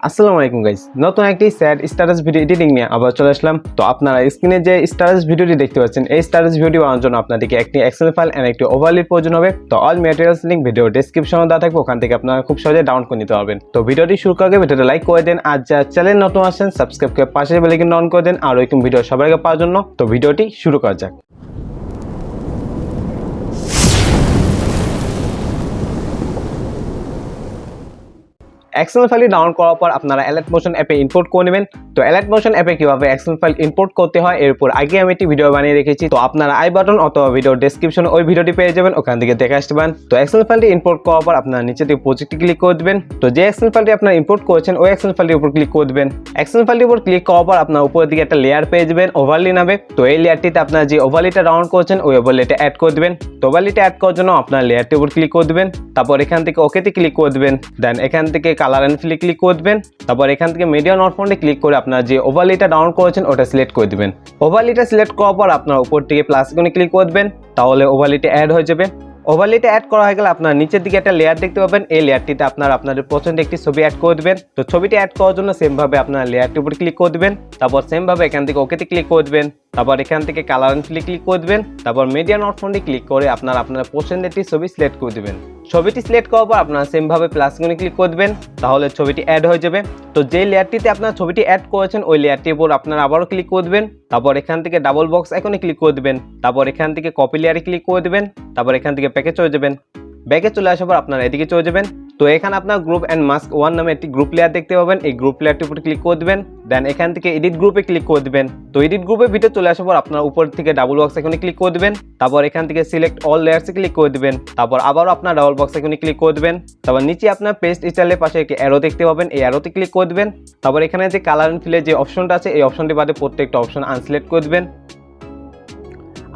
আসসালামু আলাইকুম গাইস, নতুন একটি স্যাড স্ট্যাটাস ভিডিও এডিটিং নিয়ে আবার চলে আসলাম। তো আপনারা স্ক্রিনে যে স্ট্যাটাস ভিডিওটি দেখতে পাচ্ছেন, এই স্ট্যাটাস ভিডিওটি বানানোর জন্য আপনাদেরকে একটি এক্সেল ফাইল এন্ড একটি ওভারলে প্রয়োজন হবে। তো অল ম্যাটেরিয়ালস লিংক ভিডিও ডেসক্রিপশনে দেওয়া থাকবে, ওখান থেকে আপনারা খুব সহজে ডাউনলোড করে নিতে পারবেন। তো ভিডিওটি শুরু করার আগে ভিডিওটা লাইক করে দেন, আর যারা চ্যানেল নতুন আসেন সাবস্ক্রাইব করে পাশের বেল আইকন অন করে দেন আর এরকম ভিডিও সবার আগে পাওয়ার জন্য। তো ভিডিওটি শুরু করা যাক। এক্সেল ফাইল ডাউনলোড করার পর আপনারা Alight Motion অ্যাপে ইম্পোর্ট করে নেবেন। তো Alight Motion অ্যাপে কিভাবে এক্সেল ফাইল ইম্পোর্ট করতে হয় এর উপর আগে আমি একটি ভিডিও বানিয়ে রেখেছি। তো আপনারা আই বাটন অথবা ভিডিও ডেসক্রিপশনে ওই ভিডিওটি পেয়ে যাবেন, ওখান থেকে দেখে আসতে পারেন। তো এক্সেল ফাইলটি ইম্পোর্ট করার পর আপনারা নিচে থেকে প্রজেক্টে ক্লিক করে দিবেন। তো যে এক্সেল ফাইলটি আপনারা ইম্পোর্ট করেছেন ওই এক্সেল ফাইলটির উপর ক্লিক করে দিবেন। এক্সেল ফাইলটির উপর ক্লিক করার পর আপনার উপরের দিকে একটা লেয়ার পেয়ে যাবেন ওভারলে নামে। তো এই লেয়ারটিতে আপনারা যে ওভারলেটা ডাউনলোড করেছেন ওই ওভারলেটা অ্যাড করে দিবেন। তো ওভারলেটা অ্যাড করার জন্য আপনার লেয়ারটির উপর ক্লিক করে দিবেন, তারপর এখান থেকে ওকেতে ক্লিক করে দিবেন। দেন এখান থেকে কালার এন্ড ফিলে ক্লিক করে দিবেন, তারপর এখান থেকে মিডিয়া নট ফাউন্ডে ক্লিক করে আপনারা যে ওভারলেটা ডাউনলোড করেছেন ওটা সিলেক্ট করে দিবেন। ওভারলেটা সিলেক্ট করার পর আপনার উপর থেকে প্লাস আইকনে ক্লিক করে দিবেন, তাহলে ওভারলেটা অ্যাড হয়ে যাবে। ওভারলেটা অ্যাড করা হয়ে গেলে আপনার নিচের দিকে একটা লেয়ার দেখতে পাবেন, এই লেয়ারটিতে আপনারা আপনাদের পছন্দের একটি ছবি অ্যাড করে দিবেন। তো ছবিটি অ্যাড করার জন্য সেম ভাবে আপনারা লেয়ারটির উপর ক্লিক করে দিবেন, তারপর সেম ভাবে এখান থেকে ওকেতে ক্লিক করে দিবেন, তারপর এখান থেকে কালার এন্ড ফিলে ক্লিক করে দিবেন, তারপর মিডিয়া নট ফাউন্ডে ক্লিক করে আপনারা আপনার পছন্দের একটি ছবি সিলেক্ট করে দিবেন। ছবিটি সিলেক্ট করার পর আপনারা সেম ভাবে প্লাস আইকনে ক্লিক করে দিবেন, তাহলে ছবিটি অ্যাড হয়ে যাবে। তো যে লেয়ারটিতে আপনারা ছবিটি অ্যাড করেছেন ওই লেয়ারটির উপর আপনারা আবারও ক্লিক করে দিবেন, তারপর এখান থেকে ডাবল বক্স আইকনে ক্লিক করে দিবেন, তারপর এখান থেকে কপি লেয়ারে ক্লিক করে দিবেন, তারপর এখান থেকে প্যাকে চলে যাবেন। ব্যাকে চলে আসার পর আপনারা এদিকে চলে যাবেন। তো এখানে আপনার গ্রুপ এন্ড মাস্ক 1 নামে একটি গ্রুপ লেয়ার দেখতে পাবেন, এই গ্রুপ লেয়ারটির উপর ক্লিক করে দিবেন। দেন এখান থেকে এডিট গ্রুপে ক্লিক করে দিবেন। তো এডিট গ্রুপের ভিতরে চলে আসার পর আপনার উপর থেকে ডাবল বক্স আইকনে ক্লিক করে দিবেন, তারপর এখান থেকে সিলেক্ট অল লেয়ারসে ক্লিক করে দিবেন, তারপর আবারও আপনার ডাবল বক্স আইকনে ক্লিক করে দিবেন, তারপর নিচে আপনার পেস্ট স্টাইলের পাশে একটি অ্যারো দেখতে পাবেন, এই অ্যারোতে ক্লিক করে দিবেন। তারপর এখানে যে কালার এন্ড ফিলে যে অপশনটা আছে এই অপশনটি বাদে প্রত্যেকটা অপশন আনসিলেক্ট করে দিবেন।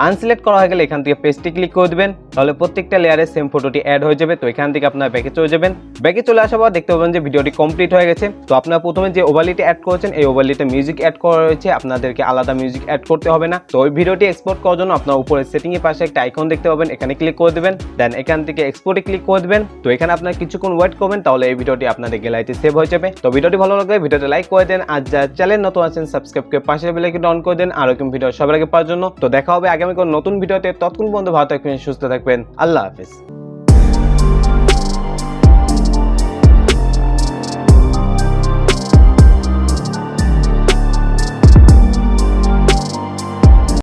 আনসিলেক্ট করা হয়ে গেলে এখান থেকে পেস্টে ক্লিক করে দিবেন, তাহলে প্রত্যেকটা লেয়ারে সেম ফটোটি অ্যাড হয়ে যাবে। তো এখান থেকে আপনার ব্যাকে চলে যাবেন। ব্যাকে চলে আসার পর দেখতে পাবেন যে ভিডিওটি কমপ্লিট হয়ে গেছে। তো আপনারা প্রথমে যে ওভারলেটা অ্যাড করেছেন এই ওভারলেতে মিউজিক অ্যাড করা রয়েছে, আপনাদেরকে আলাদা মিউজিক অ্যাড করতে হবে না। তো ওই ভিডিওটি এক্সপোর্ট করার জন্য আপনার উপরে সেটিং এর পাশে একটা আইকন দেখতে পাবেন, এখানে ক্লিক করে দিবেন। দেন এখান থেকে এক্সপোর্টে ক্লিক করে দিবেন। তো এখানে আপনারা কিছুক্ষণ ওয়েট করবেন, তাহলে এই ভিডিওটি আপনাদের গ্যালারিতে সেভ হয়ে যাবে। তো ভিডিওটি ভালো লাগলে ভিডিওটা লাইক করে দেন, আর যারা চ্যানেল নতুন আছেন সাবস্ক্রাইব করে পাশের বেল আইকন অন করে দেন আর এরকম ভিডিও সবার আগে পাওয়ার জন্য। তো দেখা হবে আগামী কোন নতুন ভিডিওতে, ততক্ষণ পর্যন্ত ভালো থাকবেন, সুস্থ থাকবেন, আল্লাহ হাফেজ।